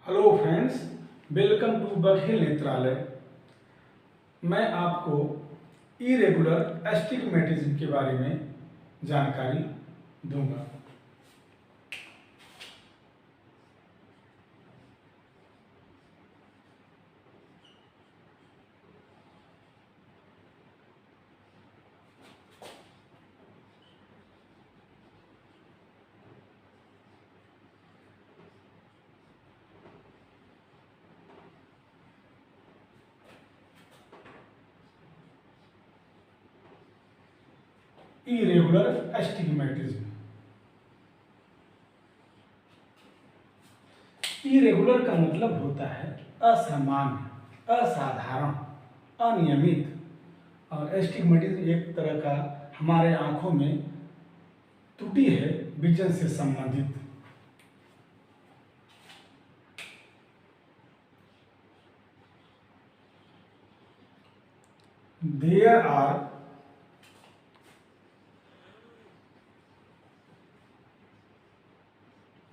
Hello friends, welcome to Baghel Netralaya. मैं आपको irregular astigmatism के बारे में जानकारी दूंगा। Irregular astigmatism. इरेगुलर का मतलब होता है असामान्य, असाधारण, अनियमित। और एस्टिग्मेटिज्म एक तरह का हमारे आंखों में त्रुटि है विजन से संबंधित। There are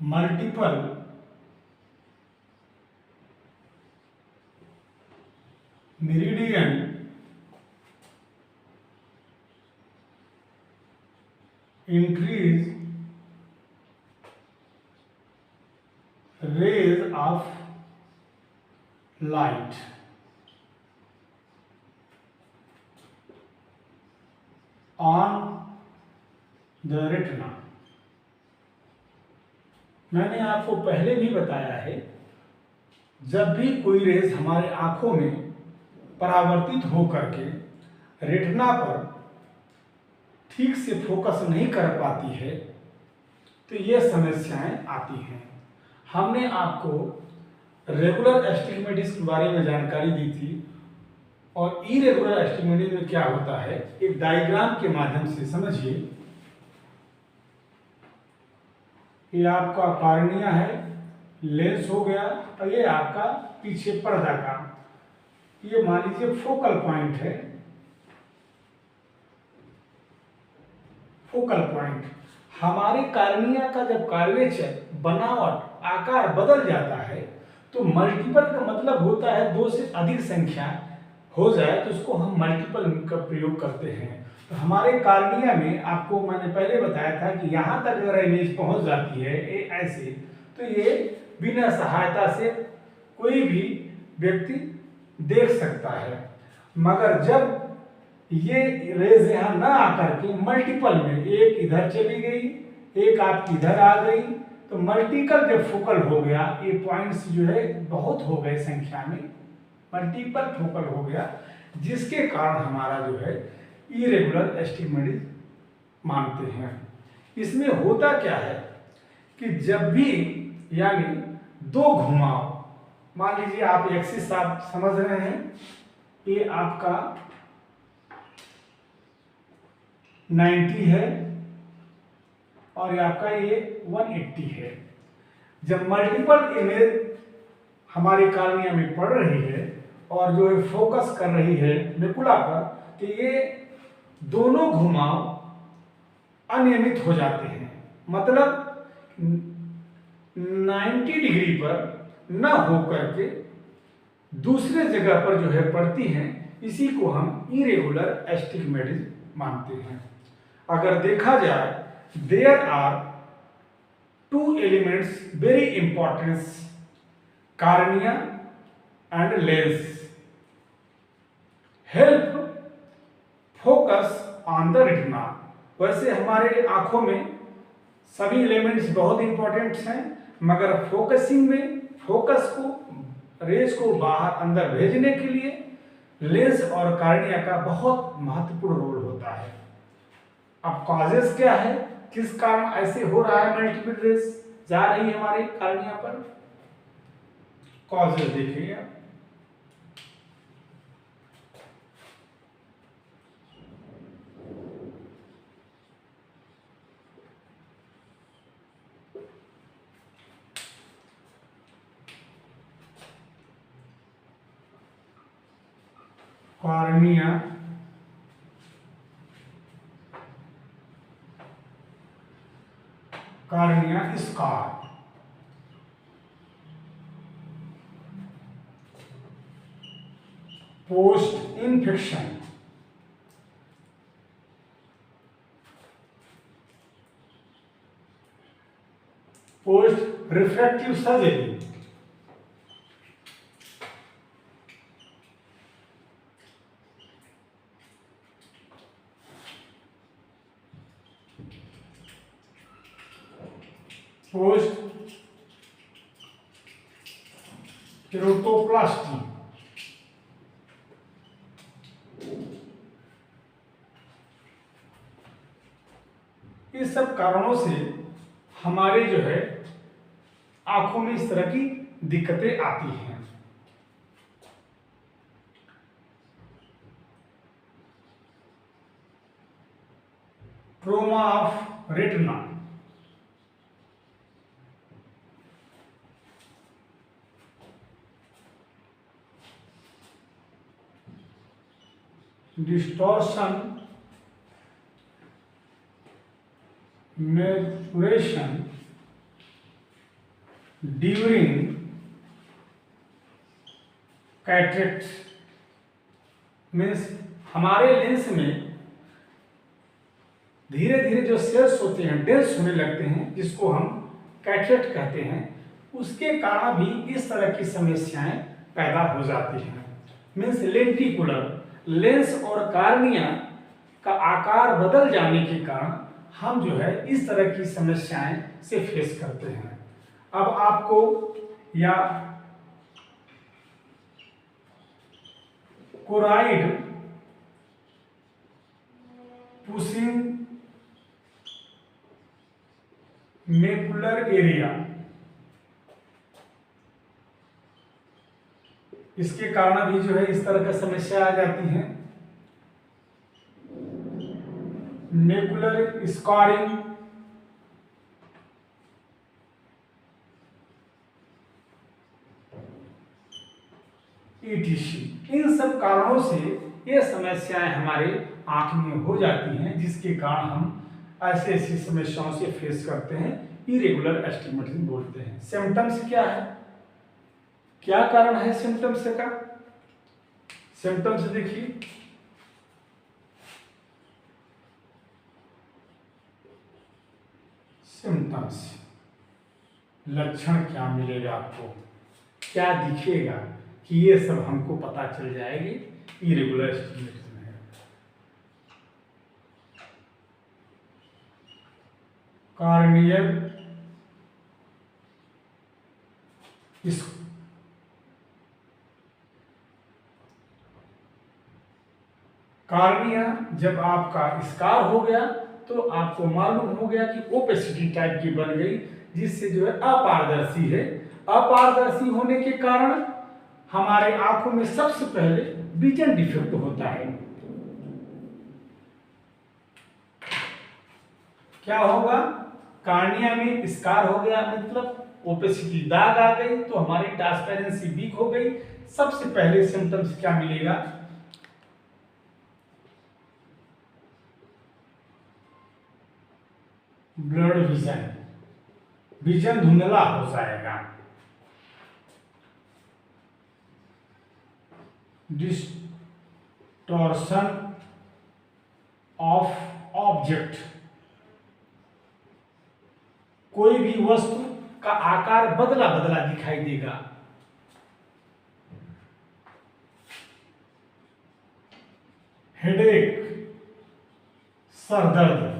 multiple meridian increase rays of light on the retina। मैंने आपको पहले भी बताया है, जब भी कोई रेज हमारे आंखों में परावर्तित होकर के रेटिना पर ठीक से फोकस नहीं कर पाती है तो ये समस्याएं आती हैं। हमने आपको रेगुलर एस्टिग्मेटिज्म के बारे में जानकारी दी थी और इरेगुलर एस्टिग्मेटिज्म में क्या होता है, एक डायग्राम के माध्यम से समझिए। ये आपका कॉर्निया है, लेंस हो गया, और ये आपका पीछे पर्दा का, ये मान लीजिए फोकल पॉइंट है। फोकल पॉइंट हमारे कॉर्निया का जब कर्वेचर, बनावट, आकार बदल जाता है तो मल्टीपल का मतलब होता है दो से अधिक संख्या हो जाए तो उसको हम मल्टीपल का प्रयोग करते हैं। तो हमारे कॉर्निया में आपको मैंने पहले बताया था कि यहाँ तक अगर इमेज पहुँच जाती है ऐसे, तो ये बिना सहायता से कोई भी व्यक्ति देख सकता है। मगर जब ये रेज यहाँ ना आकर के मल्टीपल में, एक इधर चली गई, एक आपकी इधर आ गई, तो मल्टीपल जब फोकल हो गया, ये पॉइंट्स जो है बहुत हो गए संख्या में, मल्टीपल फोकल हो गया, जिसके कारण हमारा जो है इरेगुलर एस्टिग्मेटिज्म मानते हैं। इसमें होता क्या है कि जब भी यानी दो घुमाव, मान लीजिए आप एक्सिस आप समझ रहे हैं, ये आपका 90 है और ये आपका ये 180 है। जब मल्टीपल इमेज हमारी कॉर्निया में पड़ रही है और जो है फोकस कर रही है मेकुला पर, तो ये दोनों घुमाव अनियमित हो जाते हैं। मतलब 90 डिग्री पर न होकर के दूसरे जगह पर जो है पड़ती हैं, इसी को हम इरेगुलर एस्टिग्मेटिज्म मानते हैं। अगर देखा जाए, there are two elements very importance, cornea and lens help focus on the retina. वैसे हमारे आंखों में सभी एलिमेंट्स बहुत इंपॉर्टेंट हैं, मगर फोकसिंग में, फोकस को, रेज को बाहर अंदर भेजने के लिए लेंस और कार्निया का बहुत महत्वपूर्ण रोल होता है। अब कॉजेस क्या है, किस कारण ऐसे हो रहा है, मल्टीपल रेज जा रही है हमारे कार्निया पर, कॉजेस देखिए आप। Cornea scar, post infection, post refractive surgery, post keratoplasty, इस सब कारणों से हमारे जो है आंखों में इस तरह की दिक्कतें आती हैं। Trauma of retina, distortion, maturation during cataract, means हमारे लेंस में धीरे धीरे जो सेल्स होते हैं डेंस होने लगते हैं, जिसको हम कैटरेक्ट कहते हैं, उसके कारण भी इस तरह की समस्याएं पैदा हो जाती हैं। मीन्स लेंटिकुलर, लेंस और कार्निया का आकार बदल जाने के कारण हम जो है इस तरह की समस्याएं से फेस करते हैं। अब आपको या कोराइड पुशिंग मेकुलर एरिया, इसके कारण भी जो है इस तरह की समस्या आ जाती है। मेकुलर स्कारिंग, ईटीसी, इन सब कारणों से ये समस्याएं हमारे आंख में हो जाती हैं, जिसके कारण हम ऐसे ऐसी समस्याओं से फेस करते हैं, इरेगुलर एस्टिग्मेटिज्म बोलते हैं। सिम्टम्स क्या है, क्या कारण है सिम्टम्स का? सिम्टम्स देखिए, सिम्टम्स लक्षण क्या मिलेगा आपको, क्या दिखेगा कि ये सब हमको पता चल जाएगी इरेगुलर एस्टिग्मेटिज्म है। कार्नियल कार्निया जब आपका स्कार हो गया तो आपको मालूम हो गया कि ओपेसिटी टाइप की बन गई, जिससे जो है अपारदर्शी है। अपारदर्शी होने के कारण हमारे आंखों में सबसे पहले विजन डिफेक्ट होता है। क्या होगा, कार्निया में स्कार हो गया, मतलब ओपेसिटी, दाग आ गई, तो हमारी ट्रांसपेरेंसी वीक हो गई। सबसे पहले सिम्टम्स क्या मिलेगा, ब्लड विजन, विजन धुंधला हो जाएगा। डिस्टॉर्शन ऑफ ऑब्जेक्ट, कोई भी वस्तु का आकार बदला बदला दिखाई देगा। हेडेक, सरदर्द,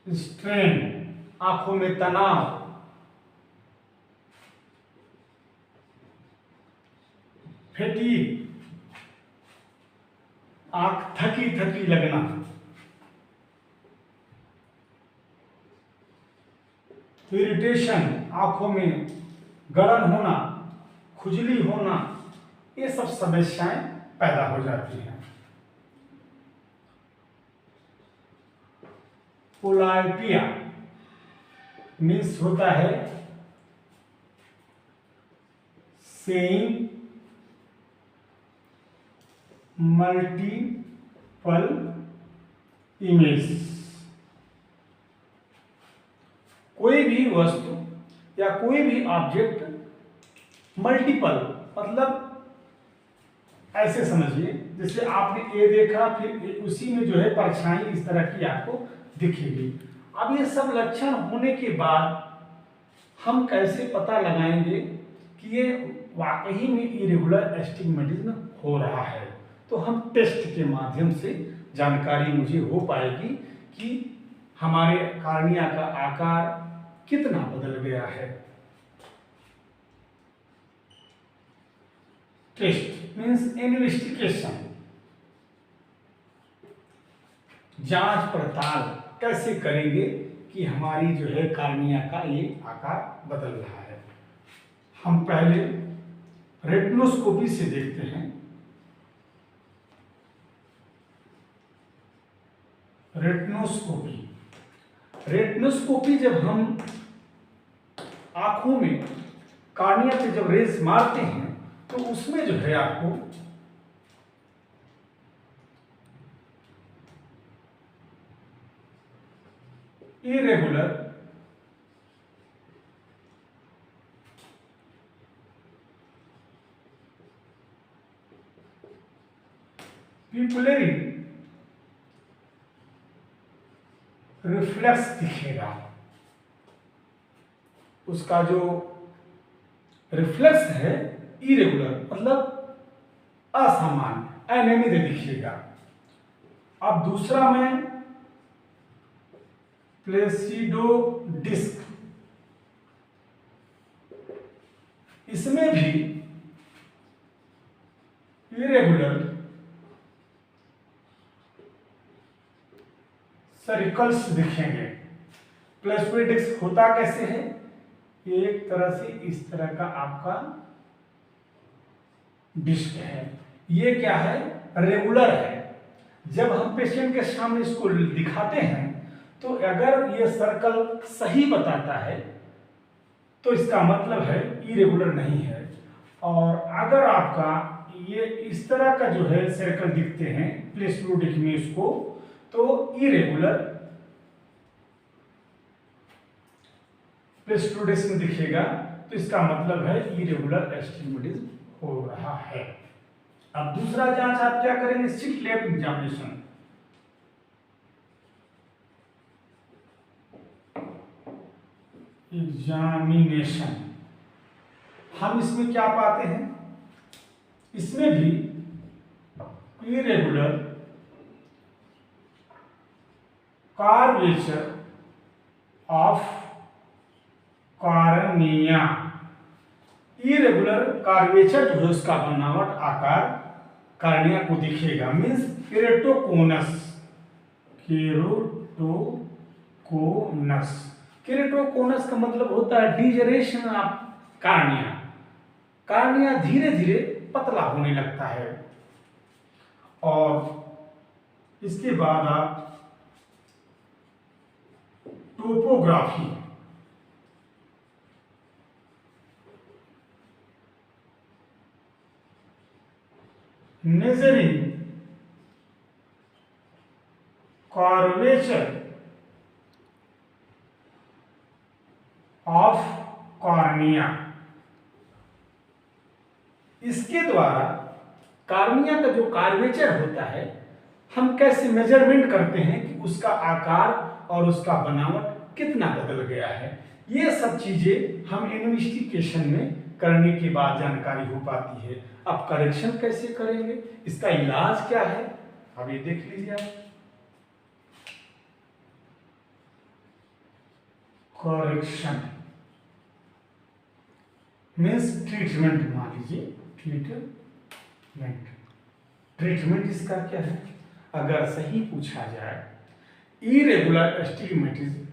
स्ट्रेन, आंखों में तनाव, फैटीग, आंख थकी थकी लगना, इरिटेशन, आंखों में गड़न होना, खुजली होना, ये सब समस्याएं पैदा हो जाती हैं। पोलाइटिया मीन्स होता है सेइंग मल्टीपल इमेज, कोई भी वस्तु या कोई भी ऑब्जेक्ट मल्टीपल मतलब ऐसे समझिए जैसे आपने ए देखा, फिर उसी में जो है परछाई इस तरह की आपको दिखेगी। अब ये सब लक्षण होने के बाद हम कैसे पता लगाएंगे कि ये वाकई में इरेगुलर एस्टिग्मेटिज्म हो रहा है? तो हम टेस्ट के माध्यम से जानकारी मुझे हो पाएगी कि हमारे कार्निया का आकार कितना बदल गया है। टेस्ट मीन्स इन्वेस्टिगेशन, जांच पड़ताल कैसे करेंगे कि हमारी जो है कार्निया का ये आकार बदल रहा है। हम पहले रेटिनोस्कोपी से देखते हैं। रेटिनोस्कोपी, रेटिनोस्कोपी जब हम आंखों में कार्निया पे जब रेज मारते हैं तो उसमें जो है आपको इरेगुलर पिपुलरी रिफ्लेक्स दिखेगा। उसका जो रिफ्लेक्स है इरेगुलर मतलब असामान्य, अनियमित दिखेगा। अब दूसरा में प्लेसिडो डिस्क, इसमें भी इरेगुलर सर्कल्स दिखेंगे। प्लेसिडो डिस्क होता कैसे है? एक तरह से इस तरह का आपका डिस्क है। ये क्या है? रेगुलर है। जब हम पेशेंट के सामने इसको दिखाते हैं तो अगर ये सर्कल सही बताता है तो इसका मतलब है इरेगुलर नहीं है, और अगर आपका ये इस तरह का जो है सर्कल दिखते हैं प्लेसिडो डिस्क में इसको, तो इरेगुलर प्लेसिडो डिस्क में दिखेगा, तो इसका मतलब है इरेगुलर एस्टिग्मेटिज्म हो रहा है। अब दूसरा जांच आप क्या करेंगे? Slit lamp examination. हम इसमें क्या पाते हैं? इसमें भी irregular curvature of cornea. Irregular curvature जो है उसका बनावट आकार कार्निया को दिखेगा, मीन्स केरेटोकोनस। केरेटोकोनस का मतलब होता है डिजनरेशन ऑफ कार्निया। कार्निया धीरे धीरे पतला होने लगता है। और इसके बाद आप topography, measuring curvature of cornea, इसके द्वारा कार्निया का जो कर्वेचर होता है हम कैसे मेजरमेंट करते हैं कि उसका आकार और उसका बनावट कितना बदल गया है। ये सब चीजें हम इन्वेस्टिगेशन में करने के बाद जानकारी हो पाती है। अब करेक्शन कैसे करेंगे, इसका इलाज क्या है, अब ये देख लीजिए आप। करेक्शन मीन्स ट्रीटमेंट, मान लीजिए ट्रीटमेंट इसका क्या है? अगर सही पूछा जाए, irregular astigmatism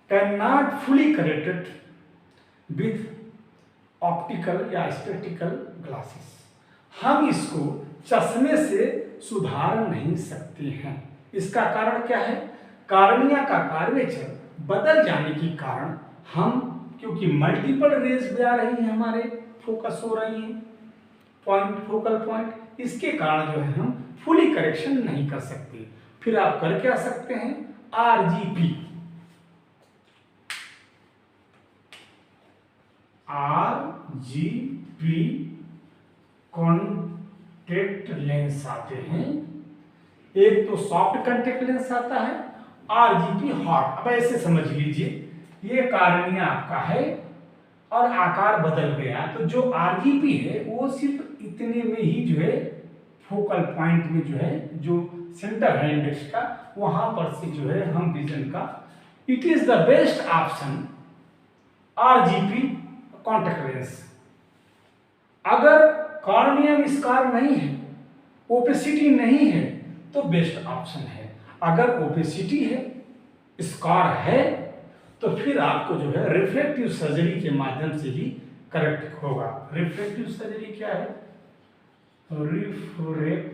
can not fully corrected with optical या स्पेक्टिकल ग्लासेस। हम इसको चश्मे से सुधार नहीं सकते हैं। इसका कारण क्या है? कार्निया का कर्वेचर बदल जाने के कारण हम, क्योंकि मल्टीपल रेज भी आ रही है, हमारे फोकस हो रही है फोकल पॉइंट, इसके कारण जो है हम फुली करेक्शन नहीं कर सकते। फिर आप कर क्या सकते हैं? आरजीपी, कॉन्ट्रास्ट कॉन्टेक्ट लेंस आते हैं, एक तो सॉफ्ट कॉन्टेक्ट लेंस आता है, आरजीपी हॉट। अब ऐसे समझ लीजिए ये कार्निया आपका है और आकार बदल गया, तो जो आरजीपी है वो सिर्फ इतने में ही जो है फोकल पॉइंट में जो है जो सेंटर है इंडेक्स का वहां पर से जो है हम विजन का it is the best option RGP contact lens. अगर कॉर्निया में स्कार नहीं है, ओपेसिटी नहीं है, तो बेस्ट ऑप्शन है। अगर ओपेसिटी है, स्कार है, तो फिर आपको जो है रिफ्लेक्टिव सर्जरी के माध्यम से ही करेक्ट होगा। रिफ्लेक्टिव सर्जरी क्या है? रिफ्रैक्टिव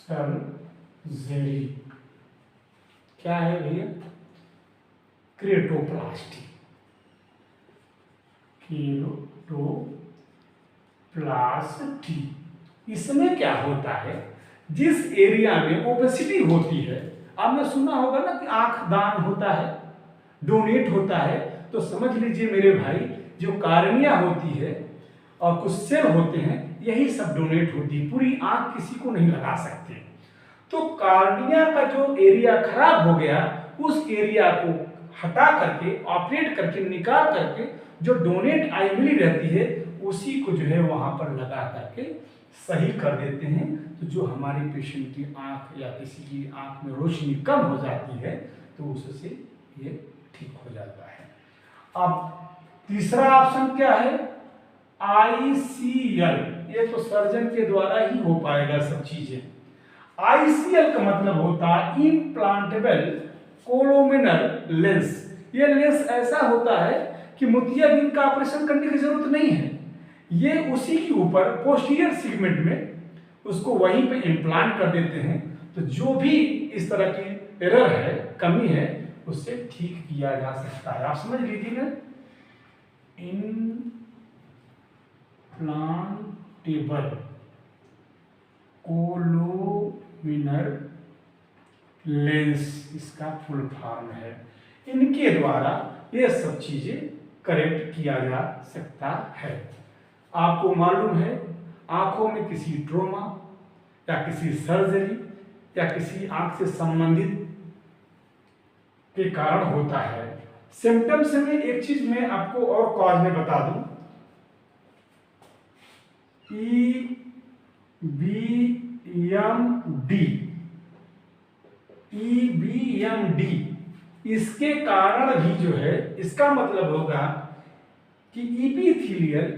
सर्जरी क्या है भैया? केराटोप्लास्टी। केराटोप्लास्टी इसमें क्या होता है, जिस एरिया में ओपेसिटी होती है, आपने सुना होगा ना कि आंख दान होता है, डोनेट होता है, तो समझ लीजिए मेरे भाई जो कार्निया होती है और कुछ सेल होते हैं यही सब डोनेट होती है, पूरी आंख किसी को नहीं लगा सकते। तो कार्निया का जो एरिया खराब हो गया उस एरिया को हटा करके ऑपरेट करके निकाल करके जो डोनेट आई मिली रहती है उसी को जो है वहां पर लगा करके सही कर देते हैं। तो जो हमारे पेशेंट की आंख या किसी की आंख में रोशनी कम हो जाती है तो उससे ये ठीक हो जाता है। अब तीसरा ऑप्शन क्या है? ICL। ये तो सर्जन के द्वारा ही हो पाएगा सब चीजें। ICL का मतलब होता है इम्प्लांटेबल कोलोमिनल लेंस। ये लेंस ऐसा होता है कि मोतियाबिंद का ऑपरेशन करने की जरूरत नहीं है, ये उसी के ऊपर पोस्टीरियर सेगमेंट में उसको वहीं पे इम्प्लांट कर देते हैं। तो जो भी इस तरह की एरर है, कमी है, उससे ठीक किया जा सकता है। आप समझ लीजिए ना, इम्प्लांटेबल कोलोमिनल लेंस इसका फुल फॉर्म है। इनके द्वारा ये सब चीजें करेक्ट किया जा सकता है। आपको मालूम है आंखों में किसी ट्रोमा या किसी सर्जरी या किसी आंख से संबंधित के कारण होता है। सिम्टम्स में एक चीज मैं आपको और कॉज में बता दूं, EBMD इसके कारण भी जो है, इसका मतलब होगा कि इपिथेलियल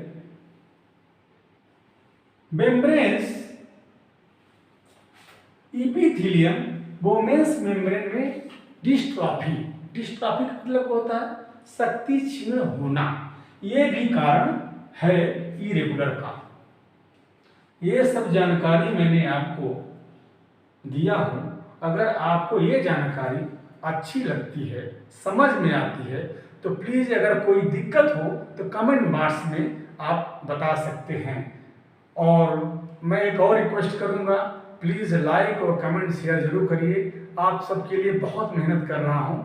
मेम्ब्रेन्स, इपिथेलियम बोमेंस मेम्ब्रेन में डिस्ट्रॉफी, डिस्ट्रॉफी का मतलब होता है शक्ति क्षीण होना, ये भी कारण है इरेगुलर का। ये सब जानकारी मैंने आपको दिया हूं। अगर आपको ये जानकारी अच्छी लगती है, समझ में आती है, तो प्लीज अगर कोई दिक्कत हो तो कमेंट बॉक्स में आप बता सकते हैं। और मैं एक और रिक्वेस्ट करूंगा, प्लीज लाइक और कमेंट शेयर जरूर करिए। आप सबके लिए बहुत मेहनत कर रहा हूं।